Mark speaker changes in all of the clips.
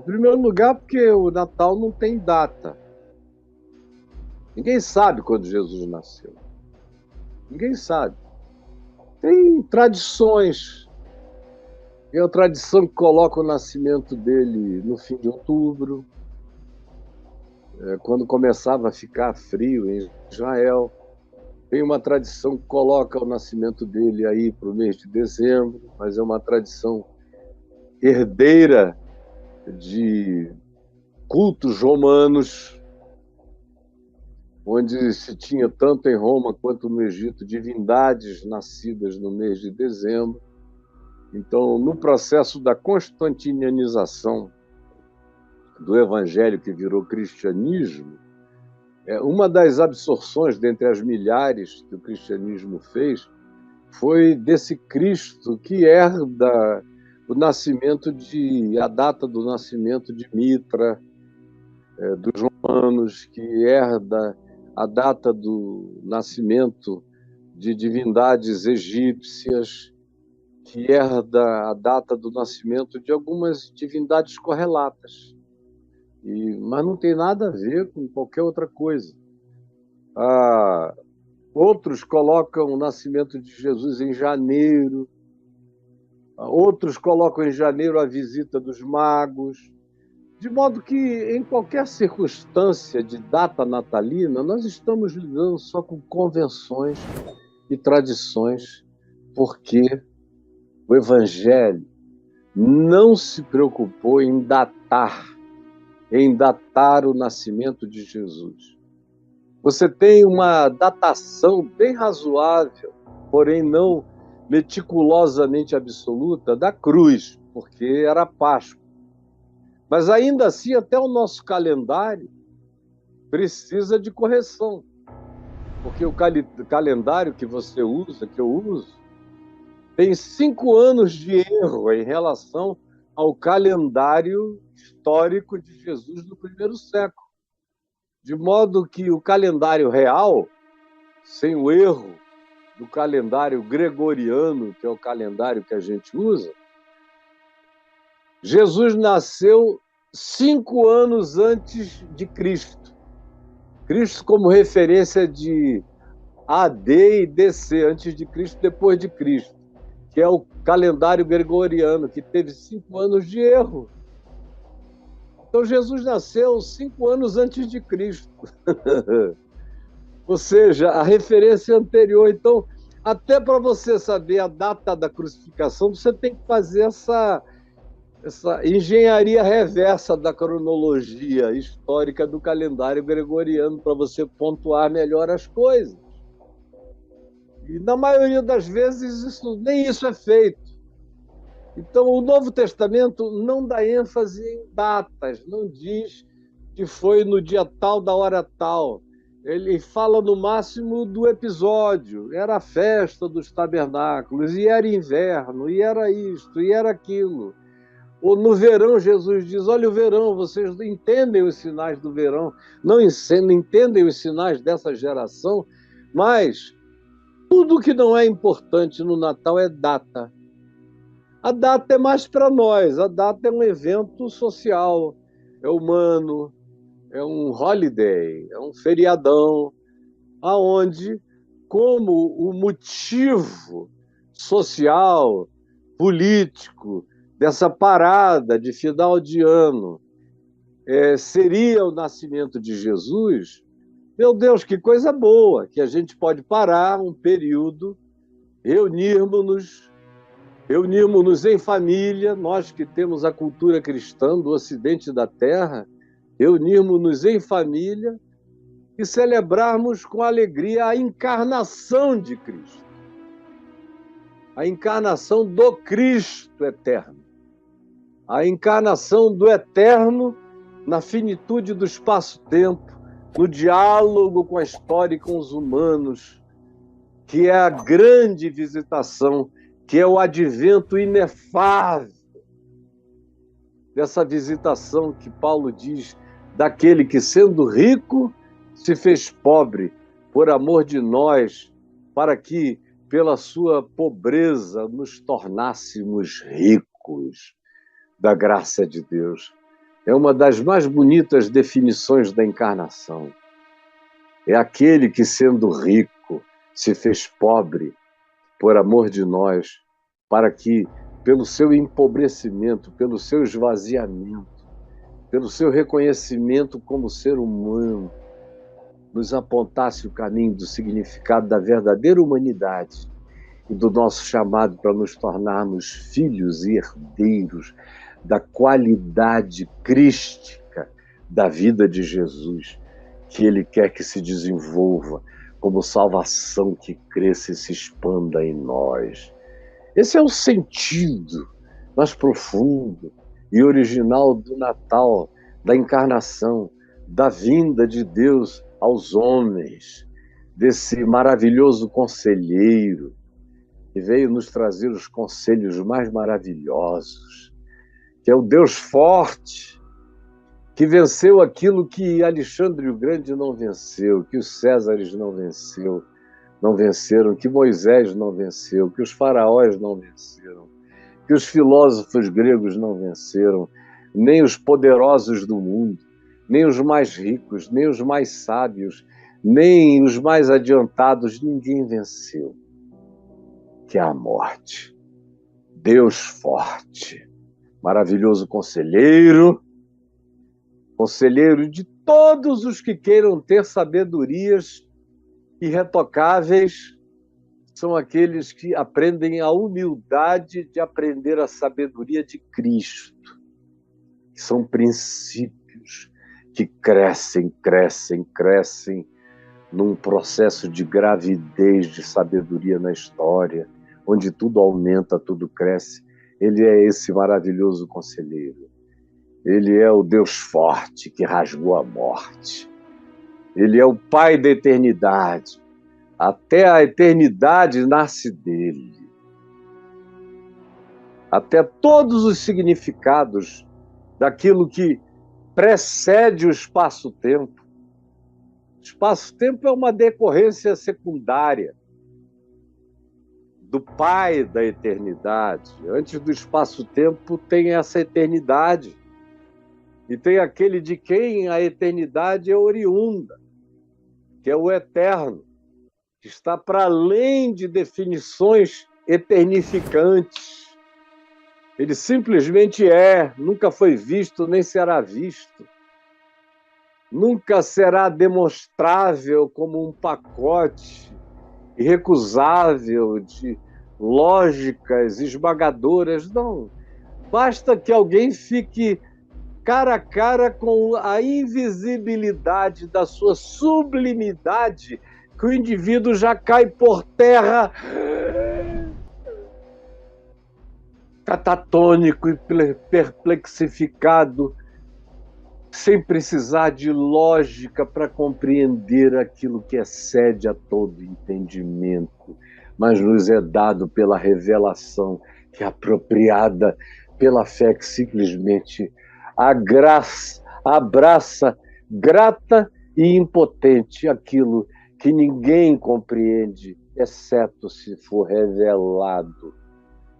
Speaker 1: primeiro lugar, porque o Natal não tem data. Ninguém sabe quando Jesus nasceu. Ninguém sabe. Tem tradições. Tem a tradição que coloca o nascimento dele no fim de outubro, quando começava a ficar frio em Israel. Tem uma tradição que coloca o nascimento dele aí para o mês de dezembro, mas é uma tradição herdeira de cultos romanos, onde se tinha tanto em Roma quanto no Egito divindades nascidas no mês de dezembro. Então, no processo da constantinianização do evangelho que virou cristianismo, uma das absorções dentre as milhares que o cristianismo fez foi desse Cristo que herda a data do nascimento de Mitra, dos romanos, que herda a data do nascimento de divindades egípcias, que herda a data do nascimento de algumas divindades correlatas. Mas não tem nada a ver com qualquer outra coisa. Outros colocam o nascimento de Jesus em janeiro, outros colocam em janeiro a visita dos magos, de modo que, em qualquer circunstância de data natalina, nós estamos lidando só com convenções e tradições, porque o Evangelho não se preocupou em datar o nascimento de Jesus. Você tem uma datação bem razoável, porém não meticulosamente absoluta, da cruz, porque era Páscoa. Mas ainda assim, até o nosso calendário precisa de correção, porque o calendário que você usa, que eu uso, tem 5 anos de erro em relação ao calendário histórico de Jesus do primeiro século. De modo que o calendário real, sem o erro do calendário gregoriano, que é o calendário que a gente usa, Jesus nasceu 5 anos antes de Cristo. Cristo como referência de AD e DC, antes de Cristo, depois de Cristo, que é o calendário gregoriano, que teve 5 anos de erro. Então, Jesus nasceu 5 anos antes de Cristo. Ou seja, a referência anterior. Então, até para você saber a data da crucificação, você tem que fazer essa engenharia reversa da cronologia histórica do calendário gregoriano para você pontuar melhor as coisas. E, na maioria das vezes, nem isso é feito. Então, o Novo Testamento não dá ênfase em datas, não diz que foi no dia tal, da hora tal. Ele fala, no máximo, do episódio. Era a festa dos tabernáculos, e era inverno, e era isto, e era aquilo. Ou no verão, Jesus diz, olha o verão, vocês entendem os sinais do verão, não entendem os sinais dessa geração, mas tudo que não é importante no Natal é data. A data é mais para nós, a data é um evento social, é humano, é um holiday, é um feriadão, aonde, como o motivo social, político, dessa parada de final de ano seria o nascimento de Jesus, meu Deus, que coisa boa, que a gente pode parar um período, reunirmos-nos em família, nós que temos a cultura cristã do Ocidente da Terra, reunirmos-nos em família e celebrarmos com alegria a encarnação de Cristo. A encarnação do Cristo eterno. A encarnação do eterno na finitude do espaço-tempo, no diálogo com a história e com os humanos, que é a grande visitação, que é o advento inefável dessa visitação que Paulo diz, daquele que, sendo rico, se fez pobre por amor de nós, para que, pela sua pobreza, nos tornássemos ricos da graça de Deus. é uma das mais bonitas definições da encarnação. É aquele que, sendo rico, se fez pobre por amor de nós, para que, pelo seu empobrecimento, pelo seu esvaziamento, pelo seu reconhecimento como ser humano, nos apontasse o caminho do significado da verdadeira humanidade e do nosso chamado para nos tornarmos filhos e herdeiros da qualidade crística da vida de Jesus, que Ele quer que se desenvolva como salvação que cresça e se expanda em nós. Esse é o sentido mais profundo e original do Natal, da encarnação, da vinda de Deus aos homens, desse maravilhoso conselheiro que veio nos trazer os conselhos mais maravilhosos, que é o Deus forte, que venceu aquilo que Alexandre o Grande não venceu, que os Césares não venceram, que Moisés não venceu, que os faraós não venceram, que os filósofos gregos não venceram, nem os poderosos do mundo, nem os mais ricos, nem os mais sábios, nem os mais adiantados, ninguém venceu, que é a morte. Deus forte, maravilhoso conselheiro de todos os que queiram ter sabedorias irretocáveis, são aqueles que aprendem a humildade de aprender a sabedoria de Cristo, que são princípios que crescem num processo de gravidez de sabedoria na história, onde tudo aumenta, tudo cresce. Ele é esse maravilhoso conselheiro. Ele é o Deus forte que rasgou a morte. Ele é o Pai da eternidade. Até a eternidade nasce dele. Até todos os significados daquilo que precede o espaço-tempo. O espaço-tempo é uma decorrência secundária do Pai da eternidade. Antes do espaço-tempo tem essa eternidade. E tem aquele de quem a eternidade é oriunda, que é o eterno, que está para além de definições eternificantes. Ele simplesmente é, nunca foi visto, nem será visto. Nunca será demonstrável como um pacote irrecusável de lógicas esmagadoras. Não. Basta que alguém fique cara a cara com a invisibilidade da sua sublimidade, que o indivíduo já cai por terra catatônico e perplexificado, sem precisar de lógica para compreender aquilo que excede a todo entendimento, mas nos é dado pela revelação, que é apropriada pela fé que simplesmente abraça, grata e impotente, aquilo que ninguém compreende, exceto se for revelado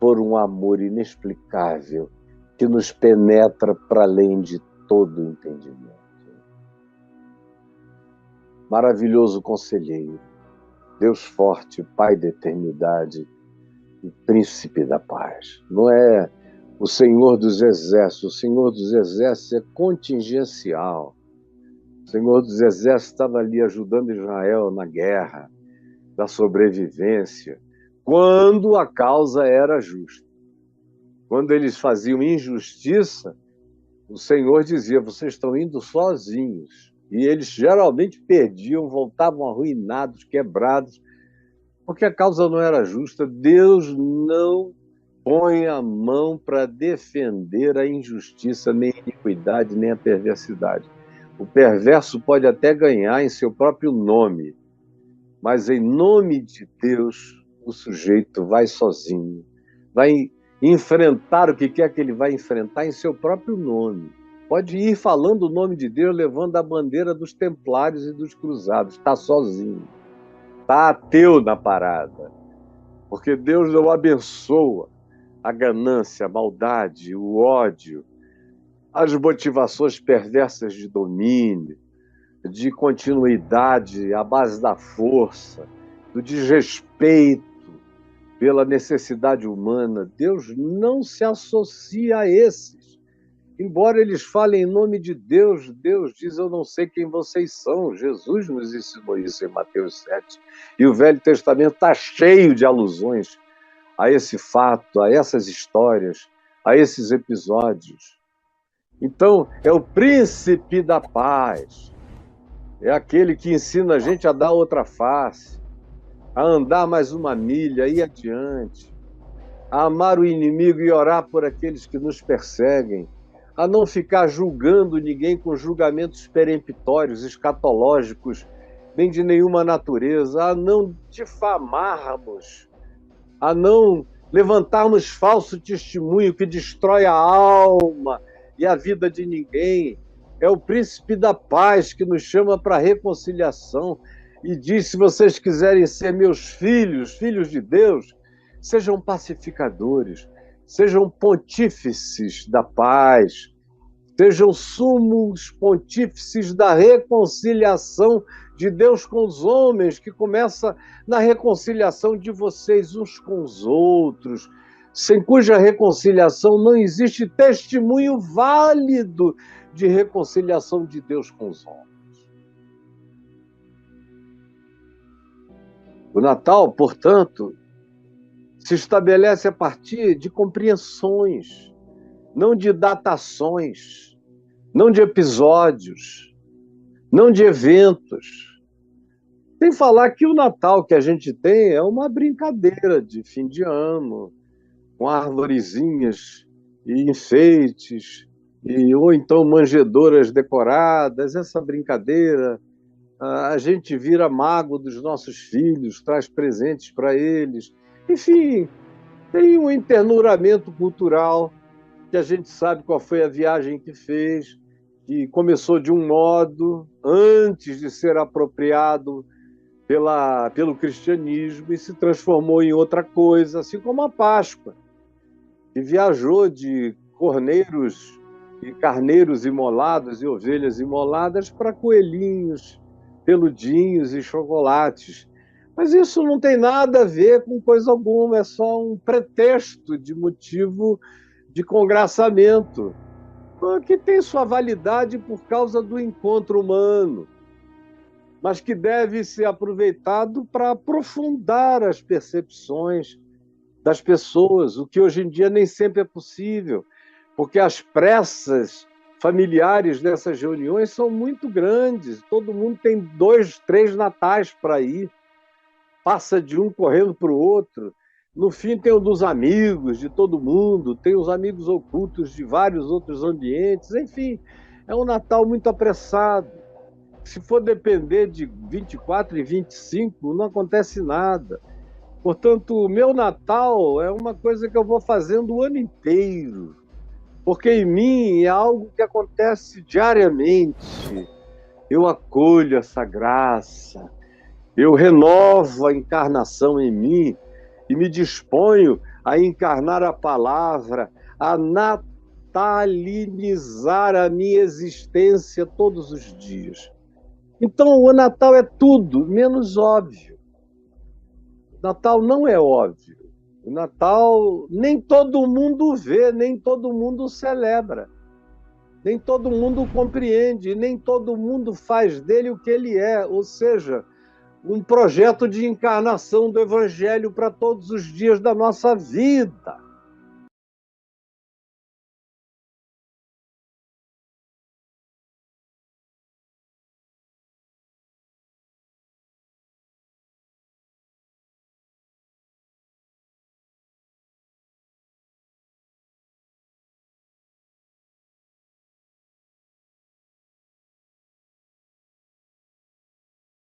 Speaker 1: por um amor inexplicável que nos penetra para além de todo entendimento. Maravilhoso conselheiro, Deus forte, Pai da eternidade e Príncipe da paz. Não é o Senhor dos Exércitos. O Senhor dos Exércitos é contingencial. O Senhor dos Exércitos estava ali ajudando Israel na guerra, da sobrevivência, quando a causa era justa. Quando eles faziam injustiça, o Senhor dizia: vocês estão indo sozinhos. E eles geralmente perdiam, voltavam arruinados, quebrados, porque a causa não era justa. Deus não põe a mão para defender a injustiça, nem a iniquidade, nem a perversidade. O perverso pode até ganhar em seu próprio nome, mas em nome de Deus, o sujeito vai sozinho, vai enfrentar o que quer que ele vai enfrentar em seu próprio nome. Pode ir falando o nome de Deus, levando a bandeira dos templários e dos cruzados. Está sozinho, está ateu na parada, porque Deus não abençoa a ganância, a maldade, o ódio, as motivações perversas de domínio, de continuidade à base da força, do desrespeito pela necessidade humana. Deus não se associa a esses. Embora eles falem em nome de Deus, Deus diz: eu não sei quem vocês são. Jesus nos ensinou isso em Mateus 7. E o Velho Testamento está cheio de alusões a esse fato, a essas histórias, a esses episódios. Então, é o príncipe da paz. É aquele que ensina a gente a dar outra face, a andar mais uma milha, a ir adiante, a amar o inimigo e orar por aqueles que nos perseguem, a não ficar julgando ninguém com julgamentos peremptórios, escatológicos, nem de nenhuma natureza, a não difamarmos, a não levantarmos falso testemunho que destrói a alma e a vida de ninguém. É o príncipe da paz que nos chama para a reconciliação e diz: se vocês quiserem ser meus filhos, filhos de Deus, sejam pacificadores, sejam pontífices da paz, sejam sumos pontífices da reconciliação de Deus com os homens, que começa na reconciliação de vocês uns com os outros, sem cuja reconciliação não existe testemunho válido de reconciliação de Deus com os homens. O Natal, portanto, se estabelece a partir de compreensões, não de datações, não de episódios, não de eventos. Sem falar que o Natal que a gente tem é uma brincadeira de fim de ano, com arvorezinhas e enfeites, ou então manjedoras decoradas, essa brincadeira. A gente vira mago dos nossos filhos, traz presentes para eles. Enfim, tem um enternuramento cultural que a gente sabe qual foi a viagem que fez, que começou de um modo antes de ser apropriado pelo cristianismo e se transformou em outra coisa, assim como a Páscoa, que viajou de corneiros e carneiros imolados e ovelhas imoladas para coelhinhos, peludinhos e chocolates. Mas isso não tem nada a ver com coisa alguma, é só um pretexto de motivo de congraçamento, que tem sua validade por causa do encontro humano, mas que deve ser aproveitado para aprofundar as percepções das pessoas, o que hoje em dia nem sempre é possível, porque as pressas familiares dessas reuniões são muito grandes, todo mundo tem 2, 3 natais para ir, passa de um correndo para o outro. No fim tem o dos amigos de todo mundo, tem os amigos ocultos de vários outros ambientes, enfim, é um Natal muito apressado. Se for depender de 24 e 25, não acontece nada. Portanto, o meu Natal é uma coisa que eu vou fazendo o ano inteiro, porque em mim é algo que acontece diariamente. Eu acolho essa graça, eu renovo a encarnação em mim e me disponho a encarnar a palavra, a natalinizar a minha existência todos os dias. Então, o Natal é tudo menos óbvio. O Natal não é óbvio. O Natal nem todo mundo vê, nem todo mundo celebra, nem todo mundo compreende, nem todo mundo faz dele o que ele é, ou seja, um projeto de encarnação do Evangelho para todos os dias da nossa vida.